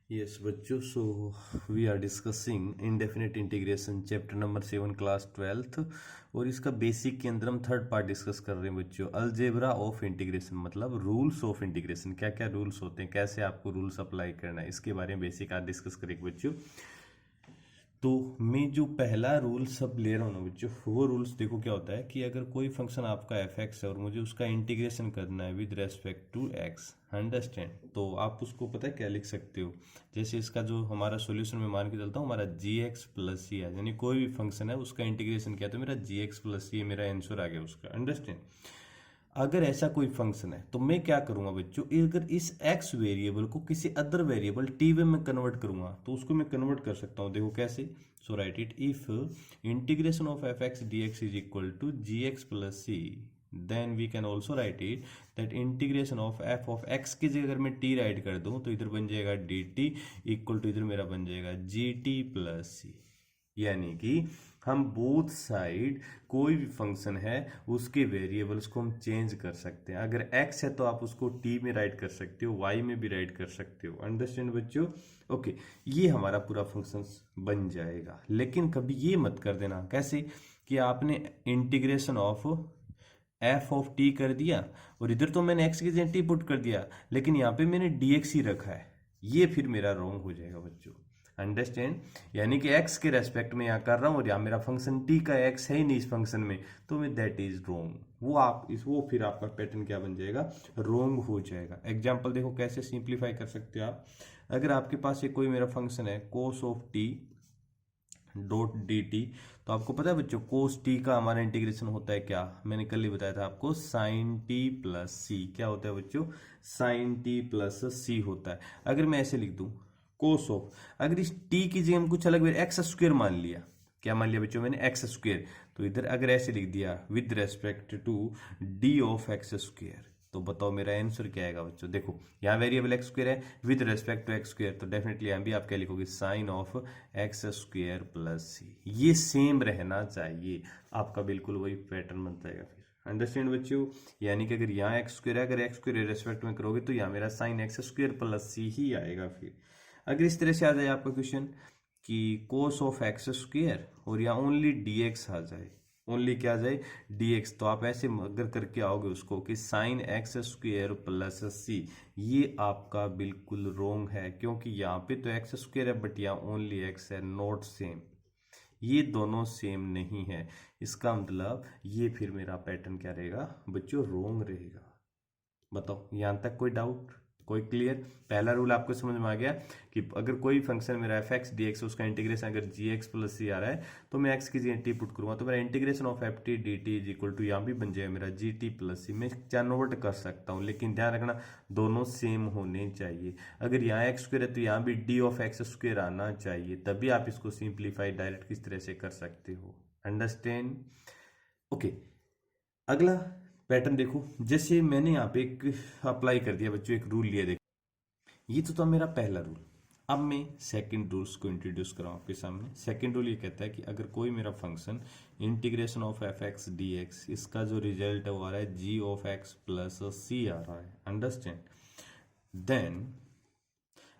Yes, बच्चों, so we are discussing indefinite integration chapter number 7 class 12th। और इसका basic के अंदर हम थर्ड पार्ट डिस्कस कर रहे हैं बच्चों, अलजेब्रा ऑफ इंटीग्रेशन, मतलब रूल्स ऑफ इंटीग्रेशन। क्या क्या रूल्स होते हैं, कैसे आपको रूल्स अप्लाई करना है, इसके बारे में बेसिक आज डिस्कस करेंगे बच्चों। तो मैं जो पहला रूल सब ले रहा हूँ ना बच्चों, वो रूल्स देखो क्या होता है कि अगर कोई फंक्शन आपका एफ एक्स है और मुझे उसका इंटीग्रेशन करना है with respect to X, understand, तो आप उसको पता है क्या लिख सकते हो। जैसे इसका जो हमारा सॉल्यूशन में मान के चलता हूँ, हमारा जी एक्स प्लस सी है, यानी कोई भी फंक्शन है उसका इंटीग्रेशन किया तो मेरा जी एक्स प्लस सी मेरा आंसर आ गया उसका, अंडरस्टैंड। अगर ऐसा कोई फंक्शन है तो मैं क्या करूंगा बच्चों, अगर इस x वेरिएबल को किसी अदर वेरिएबल टी में कन्वर्ट करूंगा तो उसको मैं कन्वर्ट कर सकता हूं। देखो कैसे, so write it, if integration of f x d x is equal to g x plus c, then we can also write it that integration of x की जगह अगर मैं टी राइट कर दूं तो इधर बन जाएगा डी टी इक्वल टू, इधर मेरा बन जाएगा जी टी प्लस सी। यानी कि हम बोथ साइड कोई भी फंक्शन है उसके वेरिएबल्स को हम चेंज कर सकते हैं। अगर x है तो आप उसको t में राइट कर सकते हो, y में भी राइट कर सकते हो, अंडरस्टैंड बच्चों। ओके, ये हमारा पूरा फंक्शन बन जाएगा। लेकिन कभी ये मत कर देना कैसे कि आपने integration of f of T कर दिया और इधर तो मैंने x की जगह t पुट कर दिया, लेकिन यहाँ पे मैंने dx ही रखा है। ये फिर मेरा रॉन्ग हो जाएगा बच्चों, अंडरस्टैंड। यानी कि x के रेस्पेक्ट में यहाँ कर रहा हूँ और यहाँ मेरा फंक्शन t का x है ही नहीं इस फंक्शन में, तो मैं दैट इज रोंग। वो फिर आपका पैटर्न क्या बन जाएगा, रोंग हो जाएगा। एग्जाम्पल देखो कैसे सिंप्लीफाई कर सकते हो आप। अगर आपके पास ये कोई मेरा फंक्शन है cos of T dot D T, तो आपको पता है बच्चों कोस टी का हमारा इंटीग्रेशन होता है क्या, मैंने कल ही बताया था आपको, साइन टी प्लस सी। क्या होता है बच्चों, साइन टी प्लस सी होता है। अगर मैं ऐसे लिख दूं कोस ऑफ, अगर इस टी की जगह हम कुछ अलग एक्स स्क्वेयर मान लिया, क्या मान लिया बच्चों मैंने, एक्स स्क्वेयर, तो इधर अगर ऐसे लिख दिया with respect to d of x square, तो बताओ मेरा आंसर क्या आएगा बच्चों। देखो यहाँ वेरिएबल एक्स स्क्वेयर है with respect to x square, तो डेफिनेटली यहाँ भी आप क्या लिखोगे, sine of x square plus c. ये सेम रहना चाहिए, आपका बिल्कुल वही पैटर्न बनता है फिर, अंडरस्टैंड बच्चों। यानी कि अगर यहाँ एक्स स्क्वेयर है, अगर एक्स स्क्वेयर रेस्पेक्ट में करोगे तो यहाँ मेरा साइन एक्स स्क्वेयर प्लस सी ही आएगा। फिर अगर इस तरह से आ जाए आपका क्वेश्चन कि कोस ऑफ एक्स स्क्वेयर और यहाँ ओनली डी एक्स आ जाए, ओनली क्या आ जाए, dx, तो आप ऐसे अगर करके आओगे उसको कि sine x square plus c, ये आपका बिल्कुल रोंग है, क्योंकि यहाँ पे तो एक्स स्क्वेयर है बट यहाँ ओनली एक्स है, नॉट सेम। ये दोनों सेम नहीं है, इसका मतलब ये फिर मेरा पैटर्न क्या रहेगा बच्चों, रोंग रहेगा। बताओ यहाँ तक कोई डाउट, कोई क्लियर। पहला रूल आपको समझ में आ गया कि अगर कोई फंक्शन मेरा एफ एक्स डी एक्स, उसका इंटीग्रेशन अगर जी एक्स प्लस सी आ रहा है तो मैं एक्स की जगह टी पुट करूंगा, तो मेरा integration of F T D T is equal to यहाँ भी बन जाएगा मेरा जी टी प्लस सी। मैं कन्वर्ट कर सकता हूँ, लेकिन ध्यान रखना दोनों सेम होने चाहिए। अगर यहाँ एक्स स्क्वेयर है तो यहाँ भी डी ऑफ एक्स स्क्वेयर आना चाहिए, तभी आप इसको सिंप्लीफाई डायरेक्ट किस तरह से कर सकते हो, अंडरस्टैंड। ओके, अगला पैटर्न देखो, जैसे मैंने यहाँ पे एक अप्लाई कर दिया बच्चों, एक रूल लिया, देखो ये तो था मेरा पहला रूल। अब मैं सेकंड रूल्स को इंट्रोड्यूस कर रहा हूँ आपके सामने। सेकंड रूल ये कहता है कि अगर कोई मेरा function integration of f x d X, इसका जो रिजल्ट है वो आ रहा है जी ऑफ एक्स प्लस सी आ रहा है, अंडरस्टैंड। देन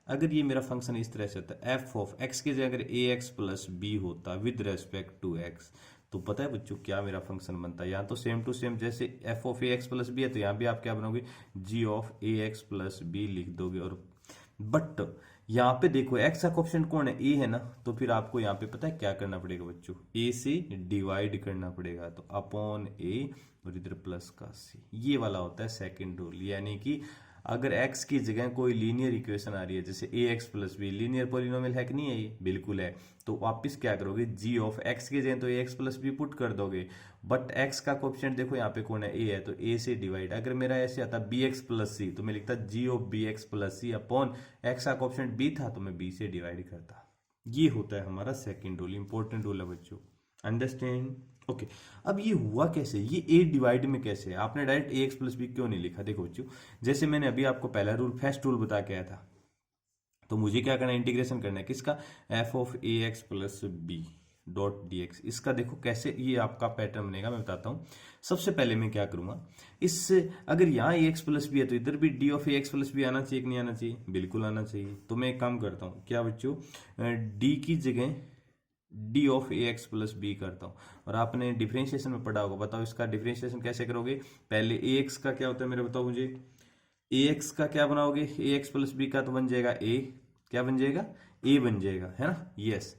अगर ये मेरा फंक्शन इस तरह से होता है, एफ ऑफ एक्स की जगह अगर ए एक्स प्लस बी होता विद रेस्पेक्ट टू एक्स, तो पता है बच्चों क्या मेरा फंक्शन बनता है, यहाँ तो सेम टू सेम जैसे f of A x plus b है तो यहाँ भी आप क्या बनाओगे, g of A x plus b लिख दोगे। और बट यहाँ पे देखो एक्स का कोएफिशिएंट कौन है, ए है ना, तो फिर आपको यहाँ पे पता है क्या करना पड़ेगा बच्चों, ए से डिवाइड करना पड़ेगा, तो अपॉन ए और इधर प्लस का सी, ये वाला होता है सेकंड रूल। यानी कि अगर x की जगह कोई लीनियर इक्वेशन आ रही है, जैसे a x plus b, linear polynomial है कि नहीं है, ये बिल्कुल है, तो वापिस क्या करोगे, जी ऑफ एक्स की जगह तो ए एक्स प्लस बी पुट कर दोगे, बट x का कोएफिशिएंट देखो यहाँ पे कौन है, a है, तो a से डिवाइड, अगर मेरा ऐसे आता बी एक्स प्लस सी तो मैं लिखता g of b x plus c upon x का कोएफिशिएंट b था तो मैं b से डिवाइड करता। ये होता है हमारा सेकंड रूल, इंपॉर्टेंट रूल है बच्चों, अंडरस्टैंड। ओके, अब ये हुआ कैसे, ये ए डिवाइड में कैसे है, आपने डायरेक्ट ए एक्स प्लस बी क्यों नहीं लिखा। देखो बच्चों, जैसे मैंने अभी आपको पहला रूल फर्स्ट रूल बता के आया था, तो मुझे क्या करना है, इंटीग्रेशन करना है किसका, F of A x plus B, dot D X. इसका देखो कैसे ये आपका पैटर्न बनेगा, मैं बताता हूँ। सबसे पहले मैं क्या करूंगा, इस अगर यहाँ ए एक्स प्लस बी है तो इधर भी D of A x plus B आना चाहिए कि नहीं आना चाहिए? बिल्कुल आना चाहिए। तो मैं एक काम करता हूँ, क्या बच्चों, डी की जगह D of A x plus B करता हूँ। और आपने डिफरेंशिएशन में पढ़ा होगा, बताओ इसका डिफरेंशिएशन कैसे करोगे? पहले ए एक्स का क्या होता है मेरे बताओ मुझे, ए एक्स का क्या बनाओगे, ए एक्स प्लस बी का तो बन जाएगा ए, क्या बन जाएगा, ए बन जाएगा, है ना, यस।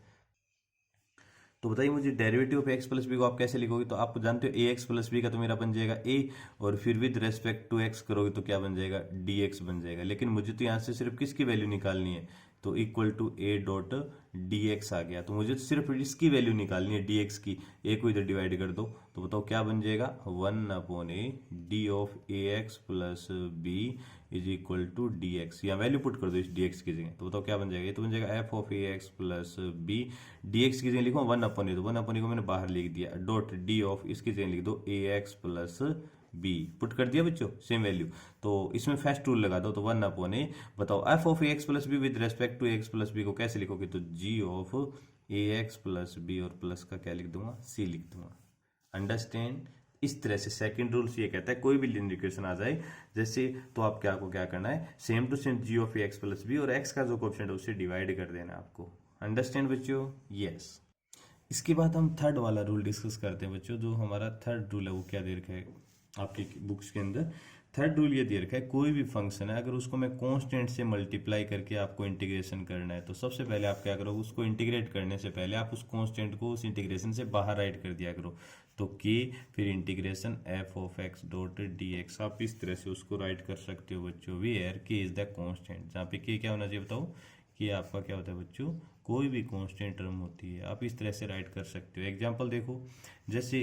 तो बताइए मुझे derivative of x plus B को आप कैसे लिखोगे? तो आप जानते हो ए एक्स प्लस बी का तो मेरा बन जाएगा ए, और फिर विद रेस्पेक्ट टू एक्स करोगे तो क्या बन जाएगा, डी एक्स बन जाएगा। लेकिन मुझे तो यहाँ से सिर्फ किसकी वैल्यू निकालनी है, तो equal to a dot D x आ गया। तो मुझे तो सिर्फ इसकी वैल्यू निकालनी है, डी एक्स की। ए को इधर डिवाइड कर दो तो बताओ क्या बन जाएगा, 1/a D of A x plus B is equal to D X. यहाँ वैल्यू पुट कर दो इस डी एक्स की जगह, तो बताओ क्या बन जाएगा, ये तो बन जाएगा F of A x plus B. D X की जगह लिखो 1/a, तो 1/a को मैंने बाहर लिख दिया, डॉट डी ऑफ इसकी जगह लिख दो ए एक्स प्लस बी, पुट कर दिया बच्चों सेम वैल्यू। तो इसमें फर्स्ट रूल लगा दो, तो 1/a। बताओ f of A x plus b with respect to x plus B को कैसे लिखोगे, तो g of A x plus B, और प्लस का क्या लिख दूंगा, सी लिख दूंगा। अंडरस्टैंड? इस तरह से सेकंड रूल्स ये कहता है कोई भी लिनियर इक्वेशन आ जाए जैसे, तो आप क्या को क्या करना है, same to same G of A x plus B और एक्स का जो कोएफिशिएंट है उससे डिवाइड कर देना आपको। अंडरस्टैंड बच्चों? यस। इसके बाद हम थर्ड वाला रूल डिस्कस करते हैं बच्चों। जो हमारा थर्ड रूल है वो क्या दे रखा है आपकी बुक्स के अंदर। थर्ड रूल ये दे रखा है, कोई भी फंक्शन है अगर उसको मैं कांस्टेंट से मल्टीप्लाई करके आपको इंटीग्रेशन करना है, तो सबसे पहले आप क्या करो, उसको इंटीग्रेट करने से पहले आप उस कांस्टेंट को उस इंटीग्रेशन से बाहर राइट कर दिया करो। तो के फिर integration F of x dot D x, आप इस तरह से उसको राइट कर सकते हो बच्चों। वेयर के इज द कांस्टेंट, जहाँ पे के क्या होना चाहिए बताओ, कि आपका क्या होता है बच्चों, कोई भी कांस्टेंट टर्म होती है, आप इस तरह से राइट कर सकते हो। एग्जांपल देखो, जैसे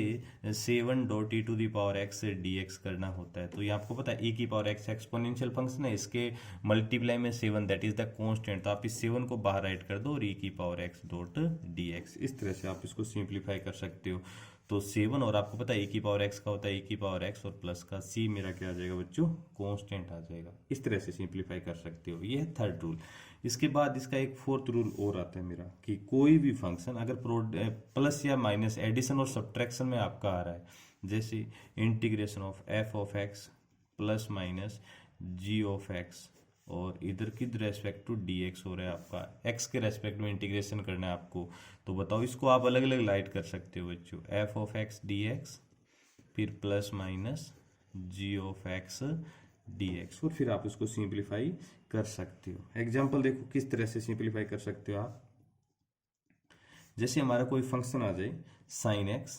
7 dot E to the power X से डी एक्स करना होता है, तो ये आपको पता है e की पावर एक्स एक्सपोनेंशियल फंक्शन है, इसके मल्टीप्लाई में 7 दैट इज द कांस्टेंट, तो आप इस 7 को बाहर राइट कर दो और e की power x dot D x, इस तरह से आप इसको सिंप्लीफाई कर सकते हो। तो 7 और आपको पता है e की पावर एक्स का होता है e की पावर एक्स, और प्लस का c मेरा क्या आ जाएगा बच्चों, कांस्टेंट आ जाएगा। इस तरह से सिंप्लीफाई कर सकते हो, ये है थर्ड रूल। इसके बाद इसका एक फोर्थ रूल और आता है मेरा, कि कोई भी फंक्शन अगर प्लस या माइनस एडिशन और सब्ट्रैक्शन में आपका आ रहा है, जैसे integration of f of x plus minus g of x, और इधर की रेस्पेक्ट टू डी एक्स हो रहा है आपका, एक्स के रेस्पेक्ट में इंटीग्रेशन करना है आपको, तो बताओ इसको आप अलग अलग लाइट कर सकते हो बच्चों, f of x d x फिर plus minus g of x d x, और फिर आप इसको सिंप्लीफाई कर सकते हो। एग्जाम्पल देखो किस तरह से सिंप्लीफाई कर सकते हो आप। जैसे हमारा कोई फंक्शन आ जाए sine x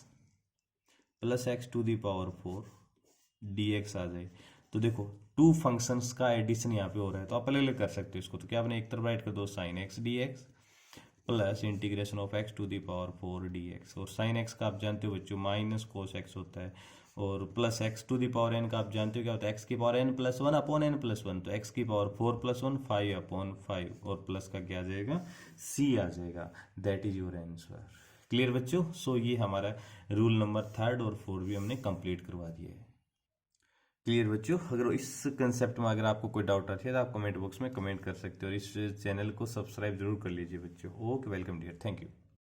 plus x to the power 4 d x आ जाए, तो देखो टू फंक्शंस का एडिशन यहाँ पे हो रहा है, तो आप अलग अलग कर सकते हो इसको। तो क्या आपने एक तरफ राइट कर दो sine x d x plus integration of x to the power 4 d x, और साइन एक्स का आप जानते हो बच्चों माइनस कोस एक्स होता है, और plus x to the power n का आप जानते हो क्या होता है, एक्स की power n plus 1 upon n plus 1, तो एक्स की पावर 4 प्लस 1 5/5, और प्लस का क्या आ जाएगा, सी आ जाएगा। That is your answer. Clear बच्चों? सो ये हमारा रूल नंबर थर्ड और फोर्थ भी हमने कंप्लीट करवा दिया है। क्लियर बच्चों? अगर इस कंसेप्ट में अगर आपको कोई डाउट आती है तो आप कमेंट बॉक्स में कमेंट कर सकते हो, और इस चैनल को सब्सक्राइब जरूर कर लीजिए बच्चों। Okay, welcome dear, thank you.